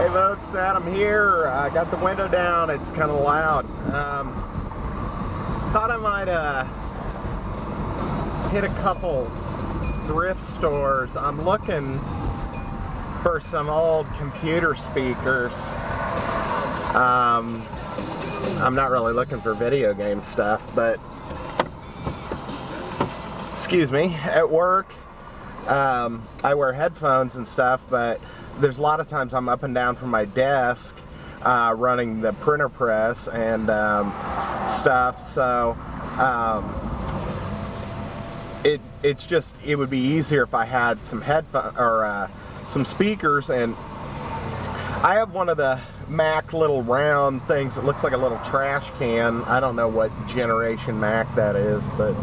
Hey folks, Adam here. I got the window down. It's kind of loud. Thought I might hit a couple thrift stores. I'm looking for some old computer speakers. I'm not really looking for video game stuff, but excuse me, at work I wear headphones and stuff, but there's a lot of times I'm up and down from my desk running the printer press and stuff, so it would be easier if I had some headphones or some speakers. And I have one of the Mac little round things that looks like a little trash can. I don't know what generation Mac that is, but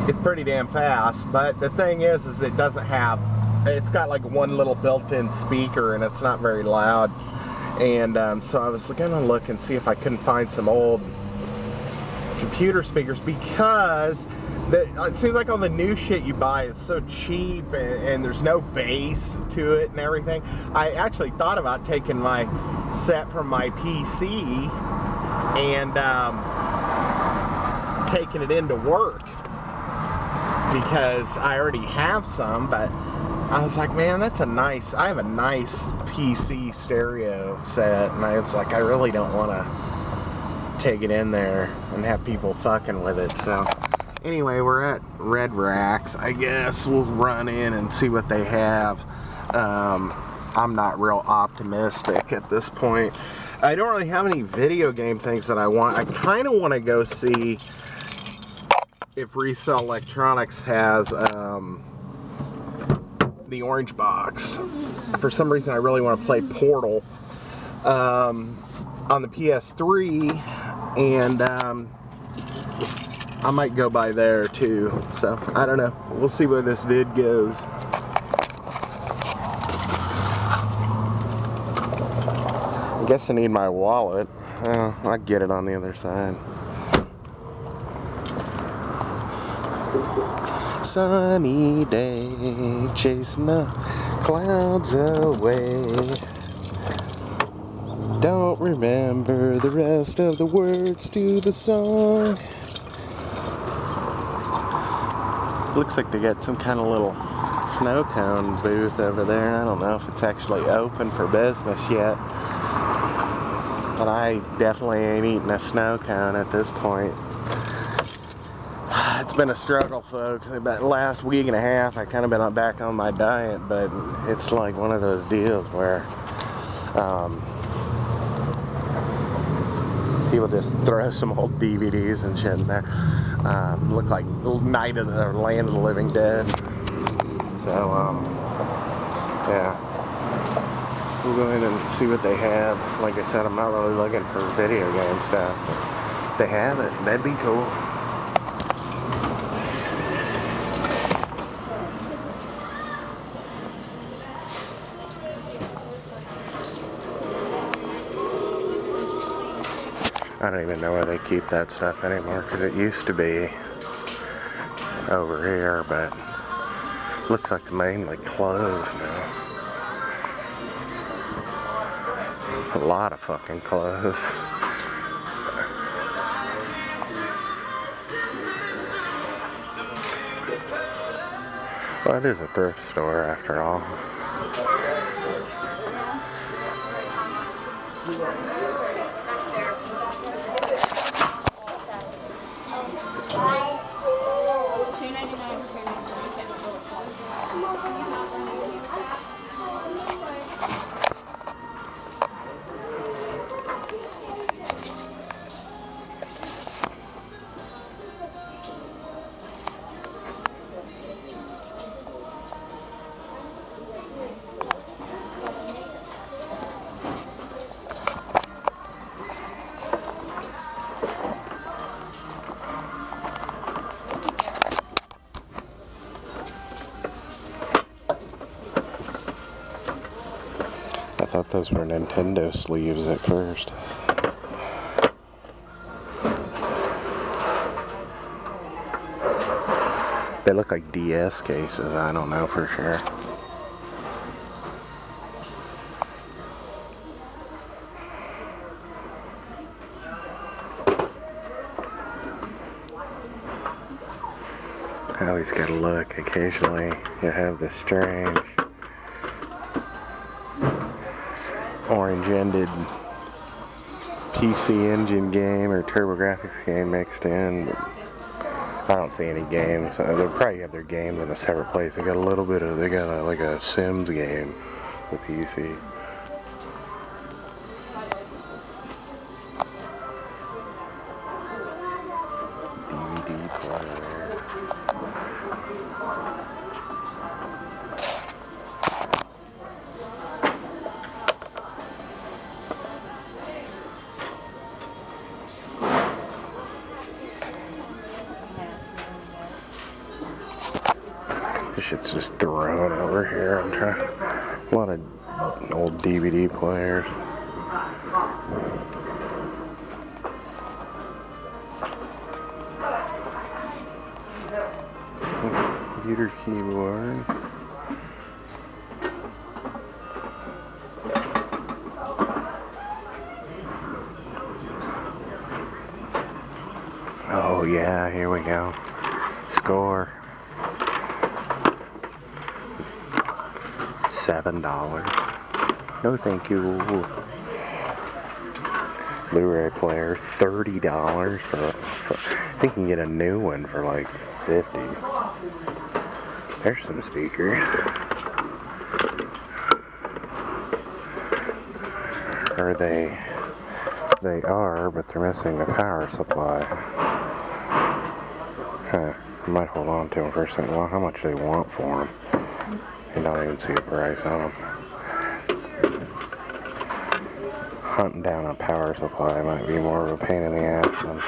it's pretty damn fast. But the thing is it doesn't have, it's got like one little built-in speaker and it's not very loud. And so I was gonna look and see if I couldn't find some old computer speakers, because it seems like all the new shit you buy is so cheap and there's no bass to it and everything. I actually thought about taking my set from my PC and taking it into work, because I already have some, but I was like, man, I have a nice PC stereo set, and I was like, I really don't want to take it in there and have people fucking with it. So anyway, we're at Red Racks. I guess we'll run in and see what they have. I'm not real optimistic at this point. I don't really have any video game things that I want. I kind of want to go see if Resell Electronics has the orange box. For some reason I really want to play Portal on the PS3, and I might go by there too. So I don't know, we'll see where this vid goes. I guess I need my wallet. I'll get it on the other side. Sunny day, chasing the clouds away. Don't remember the rest of the words to the song. Looks like they got some kind of little snow cone booth over there. I don't know if it's actually open for business yet, but I definitely ain't eating a snow cone at this point. It's been a struggle, folks. About the last week and a half, I kind of been back on my diet, but it's like one of those deals where people just throw some old DVDs and shit in there. Look like Night of the Land of the Living Dead. So, yeah. We'll go ahead and see what they have. Like I said, I'm not really looking for video game stuff. If they have it, that'd be cool. I don't even know where they keep that stuff anymore, because it used to be over here, but looks like mainly clothes now. A lot of fucking clothes. Well, it is a thrift store after all. I thought those were Nintendo sleeves at first. They look like DS cases, I don't know for sure. I always gotta look. Occasionally you have this strange orange-ended PC Engine game or TurboGrafx game mixed in. I don't see any games. They'll probably have their games in a separate place. They got a little bit of, like a Sims game for PC. DVD player. This shit's just thrown over here. I'm trying. A lot of old DVD players. Computer keyboard. Oh yeah, here we go. Score. $7. No thank you. Blu-ray player, $30 for I think you can get a new one for like $50. There's some speakers. Or they are, but they're missing a power supply. Huh. I might hold on to them for a second. Well, how much they want for them? You don't even see a price on them. Hunting down a power supply might be more of a pain in the ass than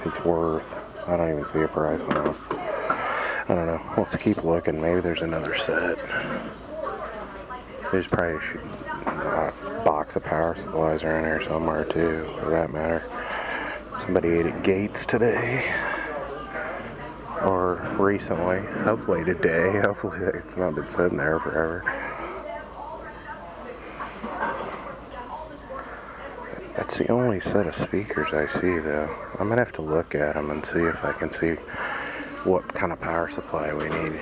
it's worth. I don't even see a price on them. I don't know. Let's keep looking. Maybe there's another set. There's probably a box of power supplies around here somewhere too, for that matter. Somebody ate at Gates today. Or recently. Hopefully today. Hopefully it's not been sitting there forever. That's the only set of speakers I see though. I'm gonna have to look at them and see if I can see what kind of power supply we need.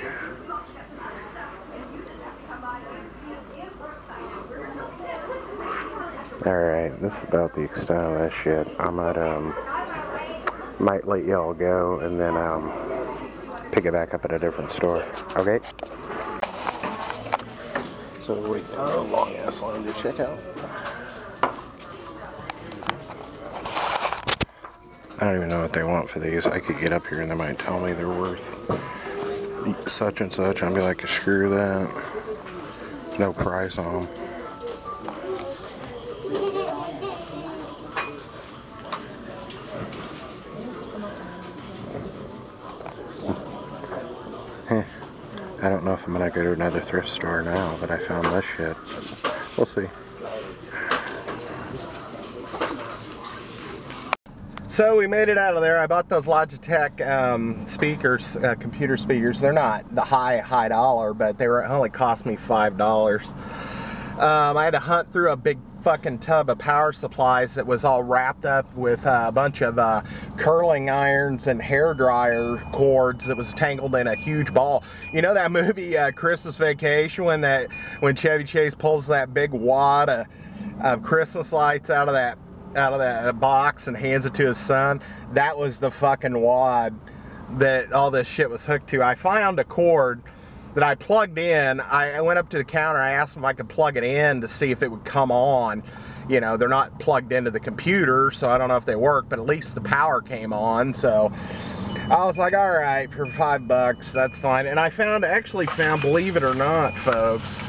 Alright, this is about the extent of this shit. I might let y'all go and then pick it back up at a different store. Okay? So we got a long ass line to check out. I don't even know what they want for these. I could get up here and they might tell me they're worth such and such. I'll be like, screw that. No price on them. I don't know if I'm gonna go to another thrift store now that I found this shit, but we'll see. So we made it out of there. I bought those Logitech speakers, computer speakers. They're not the high dollar, but they only cost me $5. I had to hunt through a big fucking tub of power supplies that was all wrapped up with a bunch of curling irons and hair dryer cords that was tangled in a huge ball. You know that movie Christmas Vacation when Chevy Chase pulls that big wad of Christmas lights out of that box and hands it to his son? That was the fucking wad that all this shit was hooked to. I found a cord that I plugged in. I went up to the counter. I asked them if I could plug it in to see if it would come on. You know, they're not plugged into the computer, so I don't know if they work, but at least the power came on. So I was like, all right, for $5, that's fine. And I actually found, believe it or not, folks,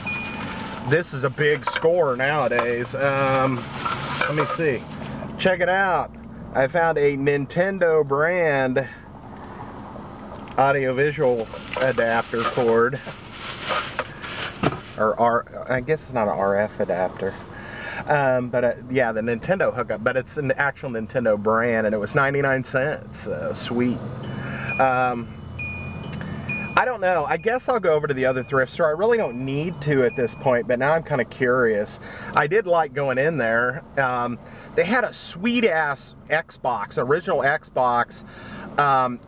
this is a big score nowadays. Let me see. Check it out. I found a Nintendo brand audiovisual adapter cord, or I guess it's not an RF adapter, but yeah, the Nintendo hookup, but it's an actual Nintendo brand, and it was 99 cents. Sweet. I don't know. I guess I'll go over to the other thrift store. I really don't need to at this point, but now I'm kind of curious. I did like going in there. They had a sweet-ass Xbox, original Xbox,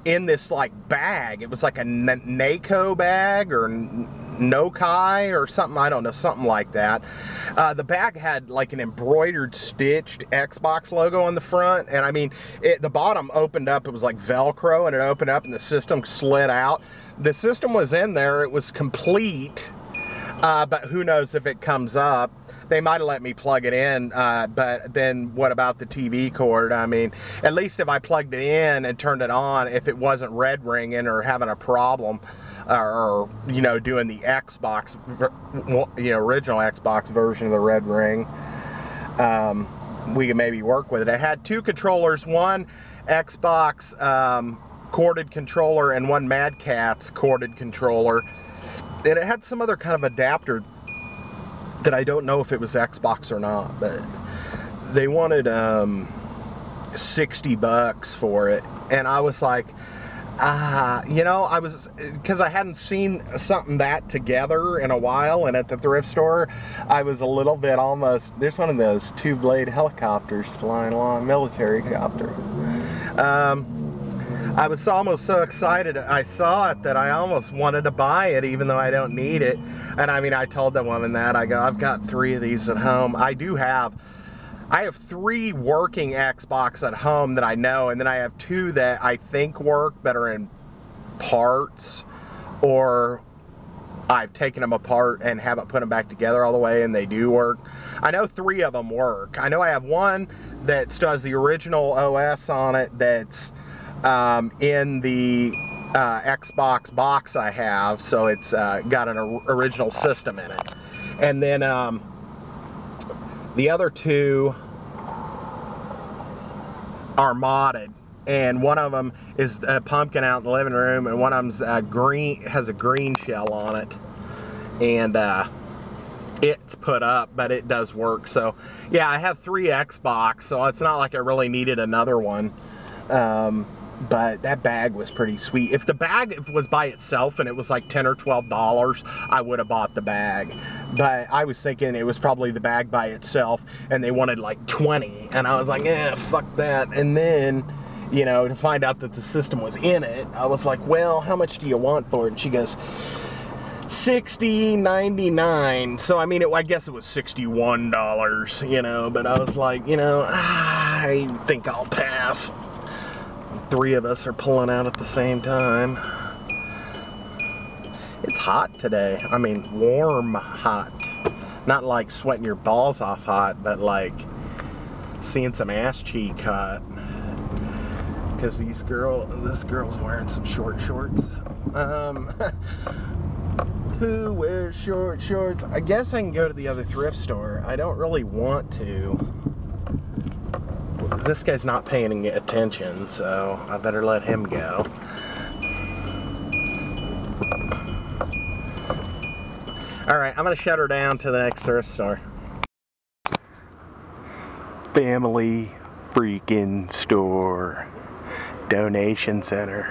in this, like, bag. It was like a Nako bag or Nokai or something. I don't know, something like that. The bag had, like, an embroidered, stitched Xbox logo on the front. And, I mean, the bottom opened up. It was like Velcro, and it opened up, and the system slid out. The system was in there, it was complete, but who knows if it comes up. They might have let me plug it in, but then what about the TV cord? I mean, at least if I plugged it in and turned it on, if it wasn't red ringing or having a problem, or you know, doing the Xbox, you know, original Xbox version of the red ring, we could maybe work with it. I had two controllers, one Xbox corded controller and one Mad Catz corded controller, and it had some other kind of adapter that I don't know if it was Xbox or not, but they wanted $60 for it, and I was like, you know, I was, because I hadn't seen something that together in a while, and at the thrift store I was a little bit almost, there's one of those two-blade helicopters flying along, military copter. I was almost so excited I saw it that I almost wanted to buy it, even though I don't need it. And I mean, I told the woman that, I go, I've got 3 of these at home. I have 3 working Xbox at home that I know, and then I have 2 that I think work but are in parts, or I've taken them apart and haven't put them back together all the way, and they do work. I know 3 of them work. I know I have one that still has the original OS on it that's in the Xbox box I have, so it's got an original system in it. And then the other 2 are modded, and one of them is a pumpkin out in the living room, and one of them's green, has a green shell on it, and it's put up, but it does work. So yeah, I have 3 Xbox, so it's not like I really needed another one. But that bag was pretty sweet. If the bag was by itself and it was like $10 or $12, I would have bought the bag. But I was thinking it was probably the bag by itself, and they wanted like 20, and I was like, eh, fuck that. And then, you know, to find out that the system was in it, I was like, well, how much do you want for it? And she goes, $60.99. So I mean, I guess it was $61, you know. But I was like, you know, I think I'll pass. 3 of us are pulling out at the same time. It's hot today. I mean, warm hot. Not like sweating your balls off hot, but like seeing some ass cheek hot. Because this girl's wearing some short shorts. Who wears short shorts? I guess I can go to the other thrift store. I don't really want to. This guy's not paying attention, so I better let him go. Alright, I'm going to shut her down to the next thrift store. Family freaking store. Donation center.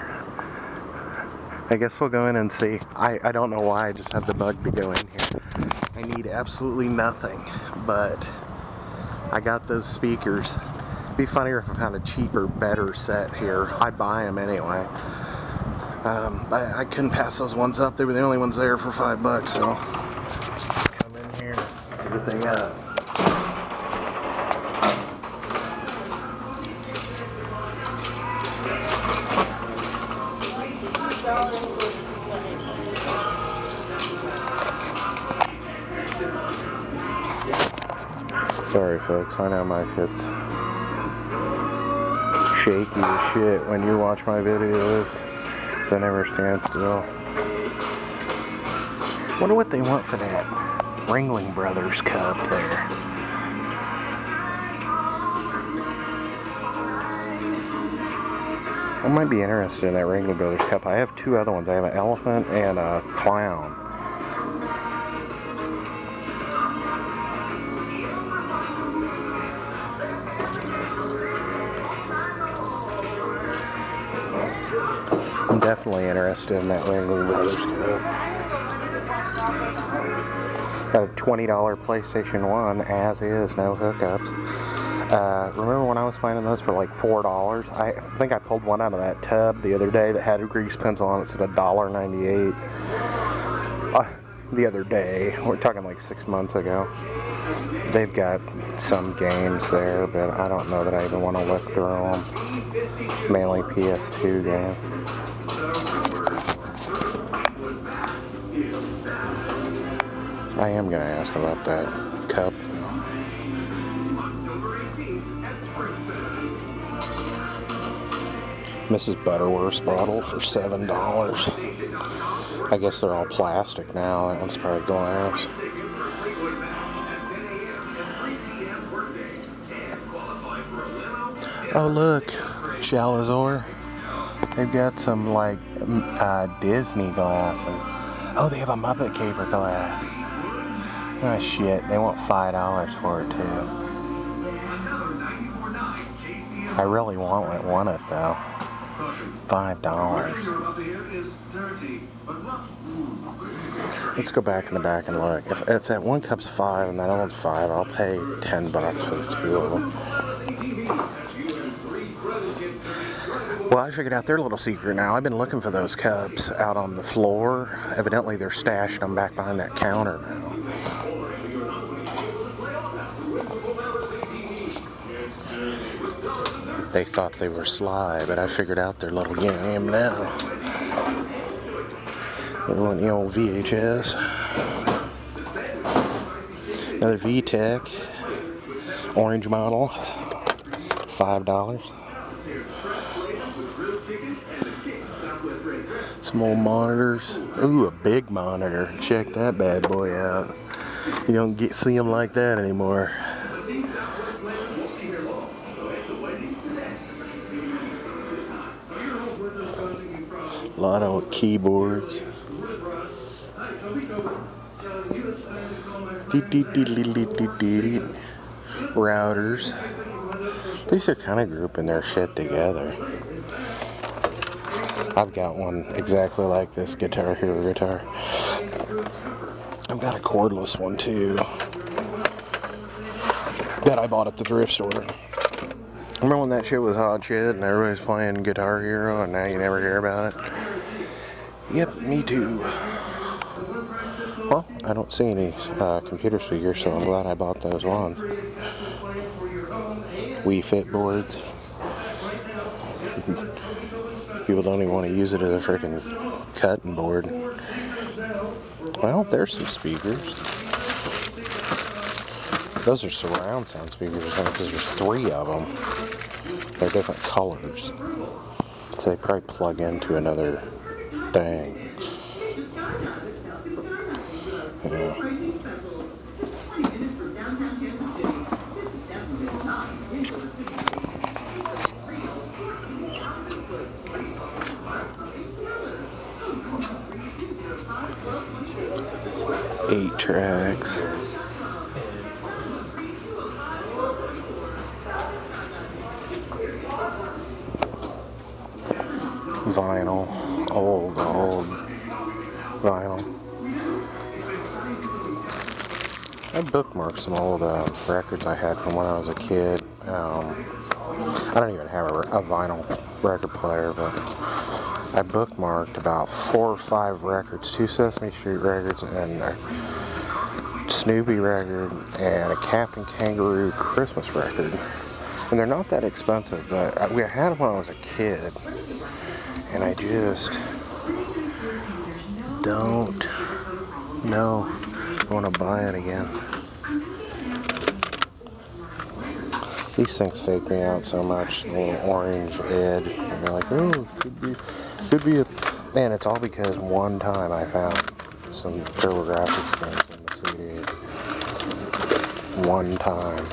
I guess we'll go in and see. I don't know why I just have the bug to go in here. I need absolutely nothing, but I got those speakers. It'd be funnier if I found a cheaper, better set here. I'd buy them anyway. But I couldn't pass those ones up. They were the only ones there for $5, so come in here and see what they got. Sorry folks, I know my shit's shaky as shit when you watch my videos, because I never stand still. Wonder what they want for that Ringling Brothers cup there. I might be interested in that Ringling Brothers cup. I have 2 other ones. I have an elephant and a clown. I'm definitely interested in that Ringling Brothers cup. Got a $20 PlayStation 1, as is, no hookups. Remember when I was finding those for like $4? I think I pulled one out of that tub the other day that had a grease pencil on it, said $1.98. The other day, we're talking like 6 months ago. They've got some games there, but I don't know that I even want to look through them. Mainly PS2 games. I am going to ask about that cup. Mrs. Butterworth's bottle for $7. I guess they're all plastic now. That one's probably glass. Oh look, Chalazor. They've got some like Disney glasses. Oh, they have a Muppet Caper glass. Oh shit, they want $5 for it too. I really want it though. $5. Let's go back in the back and look. If that one cup's $5 and that one's $5, I'll pay $10 for the two of them. Well, I figured out their little secret now. I've been looking for those cups out on the floor. Evidently, they're stashing them back behind that counter now. They thought they were sly, but I figured out their little game now. They want the old VHS. Another VTech. Orange model. $5. Some old monitors. Ooh, a big monitor. Check that bad boy out. You don't see them like that anymore. A lot of keyboards. Routers. These are kind of grouping their shit together. I've got one exactly like this Guitar Hero guitar. I've got a cordless one too that I bought at the thrift store. Remember when that shit was hot shit and everybody's playing Guitar Hero and now you never hear about it? Yep, me too. Well, I don't see any computer speakers, so I'm glad I bought those ones. Wii Fit boards. People don't even want to use it as a freaking cutting board. Well, there's some speakers. Those are surround sound speakers because there's 3 of them. They're different colors. So they probably plug into another thing. Yeah. Eight tracks. Vinyl. Old vinyl. I bookmarked some old records I had from when I was a kid. I don't even have a vinyl record player, but I bookmarked about 4 or 5 records, 2 Sesame Street records, and a Snoopy record, and a Captain Kangaroo Christmas record. And they're not that expensive, but we had them when I was a kid, and I just don't know if I want to buy it again. These things fake me out so much. The little orange edge. And you're like, oh, could be a... Man, it's all because one time I found some TurboGrafx skins in the CD. One time.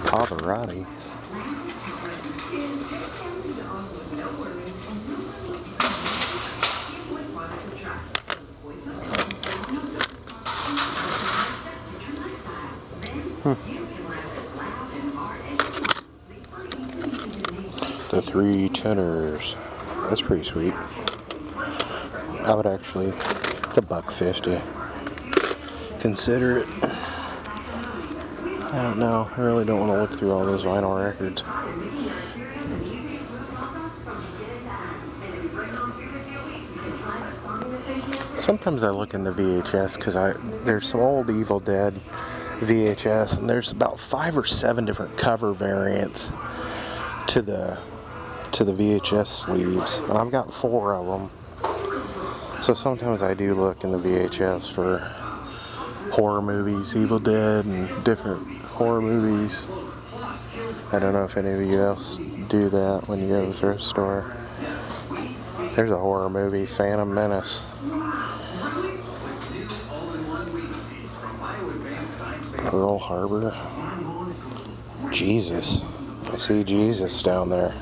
Pavarotti. the 3 tenors. That's pretty sweet. I would actually, it's $1.50. Consider it. I don't know. I really don't want to look through all those vinyl records. Sometimes I look in the VHS because there's some old Evil Dead VHS, and there's about 5 or 7 different cover variants to the VHS sleeves, and I've got 4 of them. So sometimes I do look in the VHS for horror movies, Evil Dead, and different horror movies. I don't know if any of you else do that when you go to the thrift store. There's a horror movie, Phantom Menace. Pearl Harbor. Jesus. I see Jesus down there.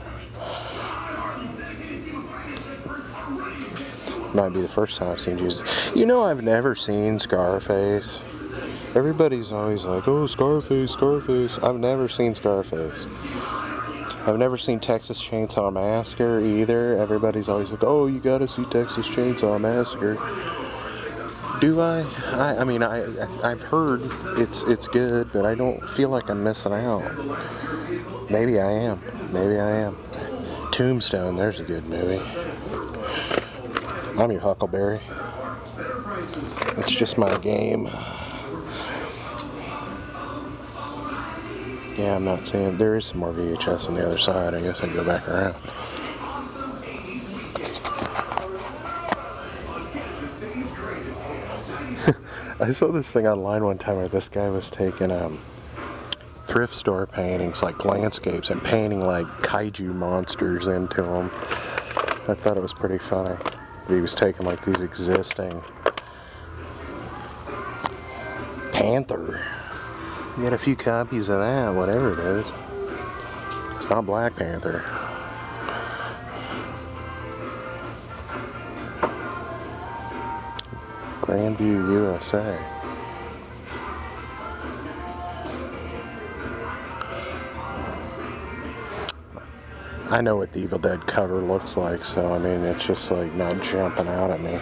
Might be the first time I've seen Jesus. You know, I've never seen Scarface. Everybody's always like, oh, Scarface, Scarface. I've never seen Scarface. I've never seen Texas Chainsaw Massacre either. Everybody's always like, oh, you gotta see Texas Chainsaw Massacre. Do I? I mean, I've heard it's good, but I don't feel like I'm missing out. Maybe I am. Maybe I am. Tombstone, there's a good movie. I'm your Huckleberry. It's just my game. Yeah, I'm not saying there is some more VHS on the other side. I guess I'd go back around. I saw this thing online one time where this guy was taking thrift store paintings, like landscapes, and painting like kaiju monsters into them. I thought it was pretty funny. He was taking like these existing Panther. You get a few copies of that, whatever it is. It's not Black Panther. Grandview, USA. I know what the Evil Dead cover looks like, so I mean, it's just like not jumping out at me.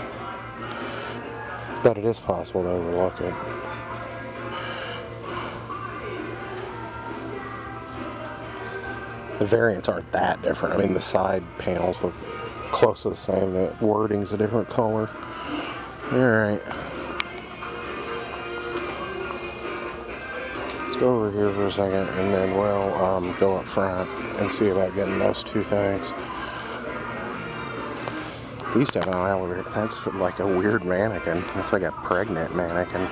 But it is possible to overlook it. The variants aren't that different. I mean, the side panels look close to the same. The wording's a different color. Alright. Let's go over here for a second, and then we'll go up front and see about getting those 2 things. They used to have an aisle over here. That's like a weird mannequin. It's like a pregnant mannequin.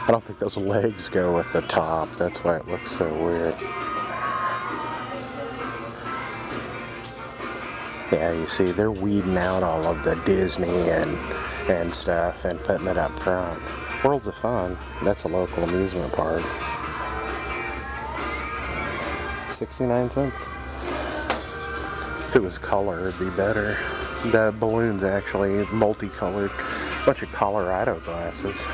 I don't think those legs go with the top. That's why it looks so weird. Yeah, you see, they're weeding out all of the Disney and stuff and putting it up front. Worlds of Fun, that's a local amusement park. 69 cents. If it was color, it'd be better. The balloon's actually multicolored. Bunch of Colorado glasses.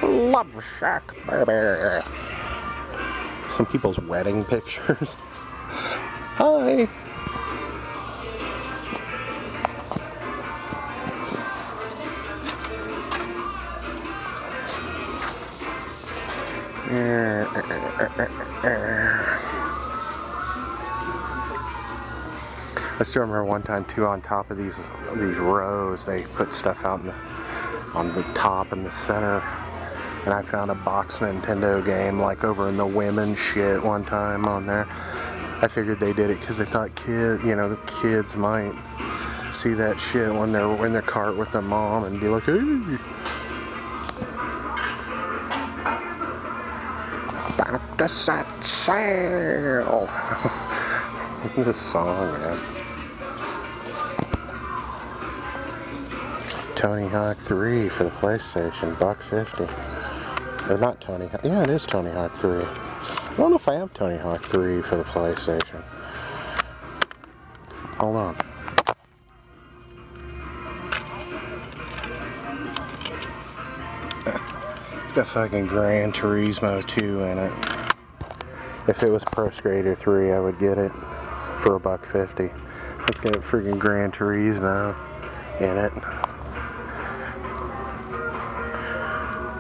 Love Shack, baby. Some people's wedding pictures. Hi. I still remember one time too, on top of these rows, they put stuff out on the top and the center. And I found a box Nintendo game like over in the women's shit one time on there. I figured they did it because they thought the kids might see that shit when they're in their cart with their mom and be like, hey. About to set sail. This song, man. Tony Hawk 3 for the PlayStation, $1.50. Or not Tony Hawk. Yeah, it is Tony Hawk 3. I don't know if I have Tony Hawk 3 for the PlayStation. Hold on. got fucking Gran Turismo 2 in it. If it was Pro Skater 3, I would get it for $1.50. It's got freaking Gran Turismo in it.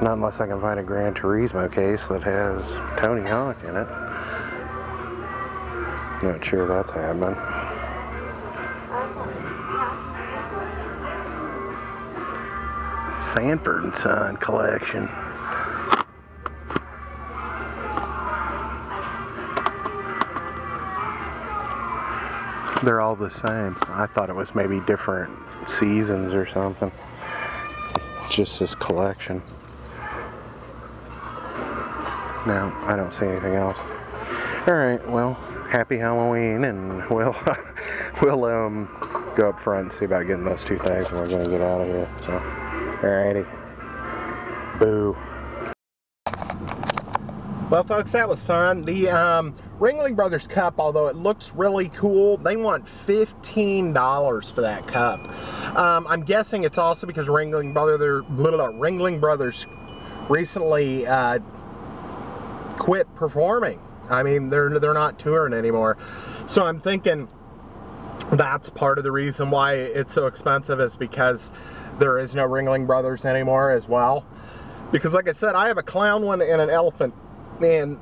Not unless I can find a Gran Turismo case that has Tony Hawk in it. Not sure that's happening. Sanford & Son collection. They're all the same. I thought it was maybe different seasons or something. Just this collection. No, I don't see anything else. Alright, well, happy Halloween, and we'll go up front and see about getting those two things, and we're gonna get out of here. So, alrighty. Boo. Well, folks, that was fun. The Ringling Brothers cup, although it looks really cool, they want $15 for that cup. I'm guessing it's also because Ringling Brothers recently quit performing. I mean, they're not touring anymore. So I'm thinking that's part of the reason why it's so expensive, is because there is no Ringling Brothers anymore as well. Because like I said, I have a clown one and an elephant. And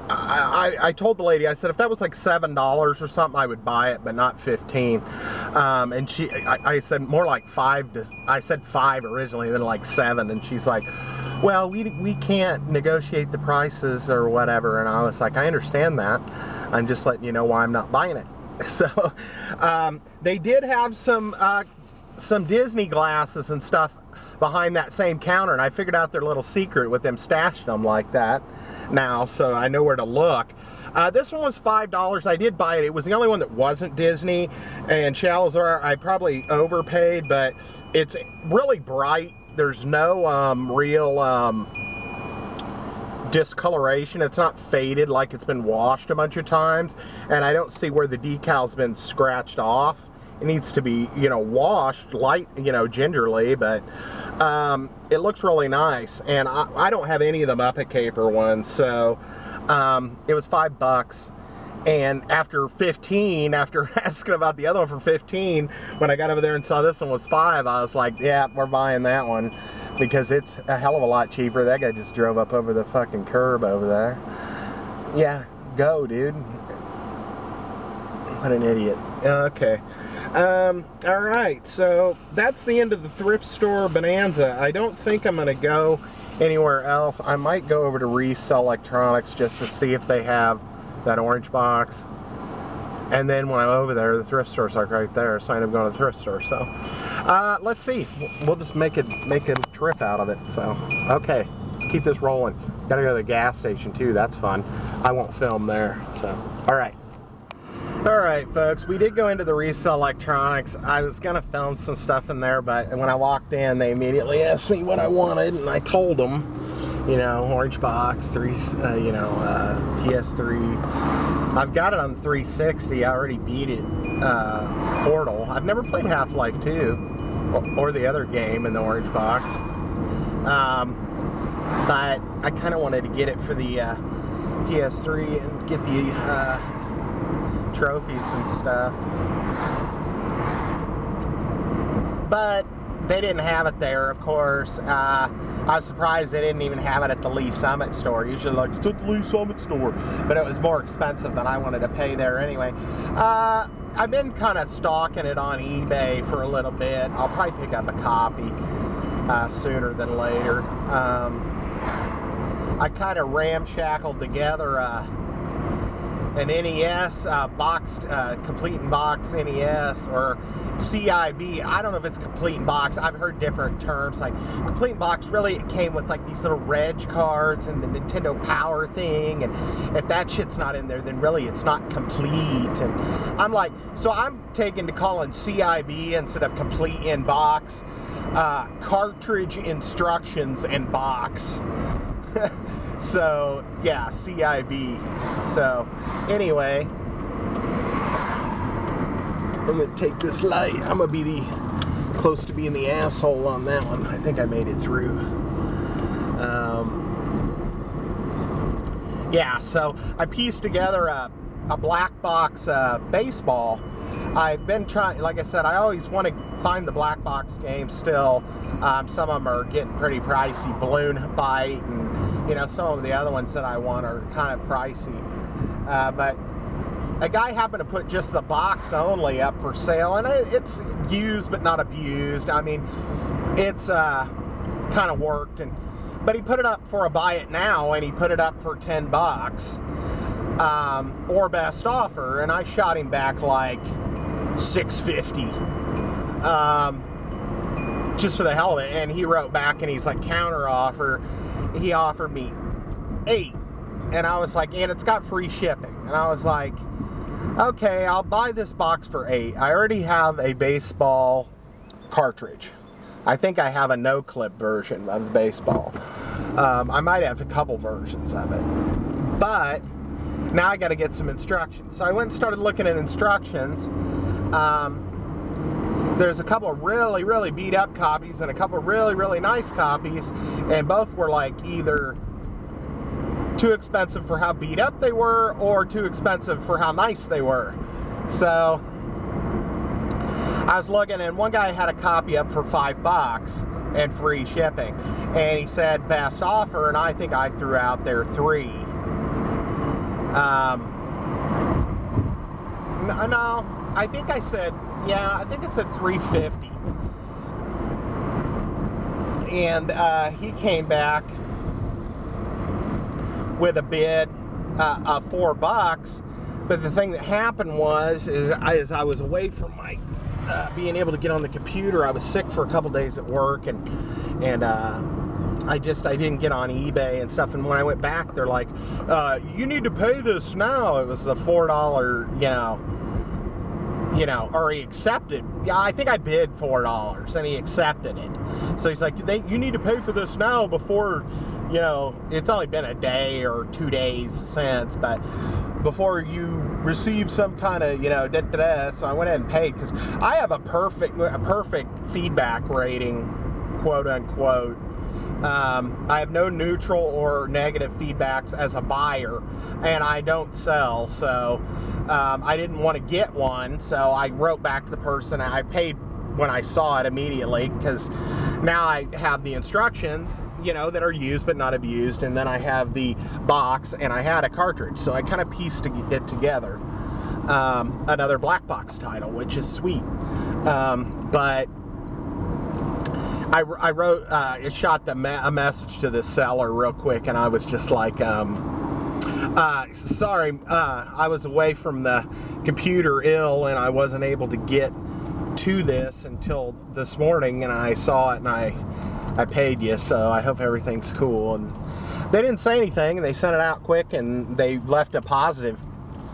I told the lady, I said, if that was like $7 or something, I would buy it, but not 15. And I said more like 5. I said 5 originally, then like 7. And she's like, well, we can't negotiate the prices or whatever. And I was like, I understand that. I'm just letting you know why I'm not buying it. So they did have some Disney glasses and stuff behind that same counter, and I figured out their little secret with them stashing them like that now, so I know where to look. This one was $5. I did buy it. It was the only one that wasn't Disney, and Chalazar, I probably overpaid, but it's really bright. There's no real discoloration. It's not faded like it's been washed a bunch of times, and I don't see where the decal's been scratched off. It needs to be, you know, washed light, you know, gingerly, but it looks really nice. And I don't have any of the Muppet Caper ones, so it was $5. And after 15, after asking about the other one for 15, when I got over there and saw this one was 5, I was like, yeah, we're buying that one, because it's a hell of a lot cheaper. That guy just drove up over the fucking curb over there. Yeah, go, dude. What an idiot. Okay. Alright, so that's the end of the thrift store Bonanza. I don't think I'm going to go anywhere else. I might go over to Resell Electronics just to see if they have that orange box. And then when I'm over there, the thrift store's like right there, so I end up going to the thrift store. So, let's see. We'll just make a trip out of it. So, okay, let's keep this rolling. Gotta go to the gas station too. That's fun. I won't film there. So, alright. Alright folks, we did go into the Resell Electronics. I was going to film some stuff in there, but when I walked in, they immediately asked me what I wanted, and I told them, you know, orange box, PS3. I've got it on 360. I already beat it, Portal. I've never played Half-Life 2, or the other game in the orange box. But I kind of wanted to get it for the PS3 and get the trophies and stuff, but they didn't have it there, of course. I was surprised they didn't even have it at the Lee Summit store. Usually, like, it's at the Lee Summit store, but it was more expensive than I wanted to pay there anyway. I've been kind of stalking it on eBay for a little bit. I'll probably pick up a copy sooner than later. I kind of ramshackled together an NES, boxed, complete in box NES, or CIB. I don't know if it's complete in box. I've heard different terms. Like, complete in box, really, it came with like these little reg cards and the Nintendo Power thing, and if that shit's not in there, then really it's not complete. And I'm like, so I'm taking to calling CIB instead of complete in box, cartridge instructions and box. So, yeah, CIB. So, anyway, I'm going to take this light. I'm going to be close to being the asshole on that one. I think I made it through. Yeah, so I pieced together a black box baseball. I've been trying, like I said, I always want to find the black box games still. Some of them are getting pretty pricey, Balloon Fight, and you know, some of the other ones that I want are kind of pricey. But a guy happened to put just the box only up for sale, and it's used but not abused. I mean, it's kind of worked, but he put it up for a buy it now, and he put it up for $10 or best offer, and I shot him back like $6.50 just for the hell of it. And he wrote back and he's like, counter offer, he offered me $8, and I was like, and it's got free shipping, and I was like, okay, I'll buy this box for $8. I already have a baseball cartridge. I think I have a no-clip version of the baseball. I might have a couple versions of it. But now I got to get some instructions. So I went and started looking at instructions. There's a couple of really, really beat up copies and a couple of really, really nice copies. And both were like either too expensive for how beat up they were or too expensive for how nice they were. So I was looking, and one guy had a copy up for $5 and free shipping, and he said best offer, and I think I threw out there $3. No, I think I said, yeah, I think I said $3.50, and he came back with a bid of $4. But the thing that happened was, as I was away from my being able to get on the computer, I was sick for a couple days at work, and I didn't get on eBay and stuff. And when I went back, they're like, you need to pay this now. It was the $4, you know, or he accepted. Yeah, I think I bid $4, and he accepted it. So he's like, you need to pay for this now before, you know, it's only been a day or 2 days since, but before you receive some kind of, you know, So I went ahead and paid, because I have a perfect feedback rating, quote unquote. I have no neutral or negative feedbacks as a buyer, and I don't sell, so I didn't want to get one, so I wrote back to the person. I paid when I saw it immediately, because now I have the instructions, you know, that are used but not abused, and then I have the box, and I had a cartridge, so I kind of pieced it together. Another black box title, which is sweet. But I wrote, it shot a message to the seller real quick, and I was just like, sorry, I was away from the computer ill, and I wasn't able to get to this until this morning, and I saw it, and I paid you, so I hope everything's cool. And they didn't say anything, and they sent it out quick, and they left a positive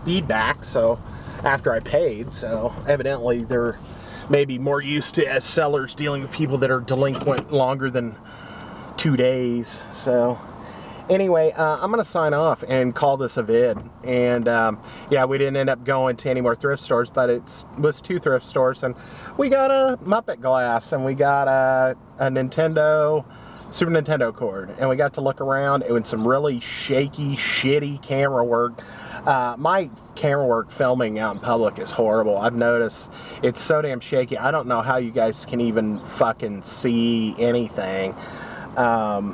feedback, so after I paid, so evidently they're maybe more used to, as sellers, dealing with people that are delinquent longer than 2 days. So anyway, I'm gonna sign off and call this a vid. And yeah, we didn't end up going to any more thrift stores, but it was 2 thrift stores, and we got a Muppet glass, and we got a Super Nintendo cord, and we got to look around. It was some really shaky, shitty camera work. My camera work filming out in public is horrible. I've noticed it's so damn shaky. I don't know how you guys can even fucking see anything. I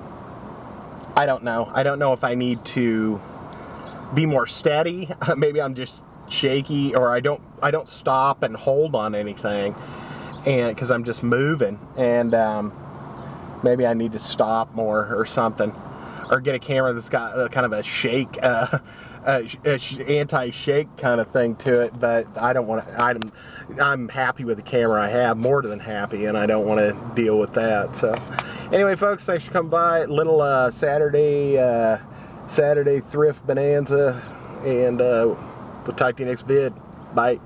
don't know. I don't know if I need to be more steady. Maybe I'm just shaky, or I don't stop and hold on anything, and because I'm just moving, and maybe I need to stop more or something, or get a camera that's got kind of a shake, anti-shake kind of thing to it. But I don't want to. I'm happy with the camera I have, more than happy, and I don't want to deal with that. So anyway, folks, thanks for coming by. Little Saturday thrift bonanza, and we'll talk to you next vid. Bye.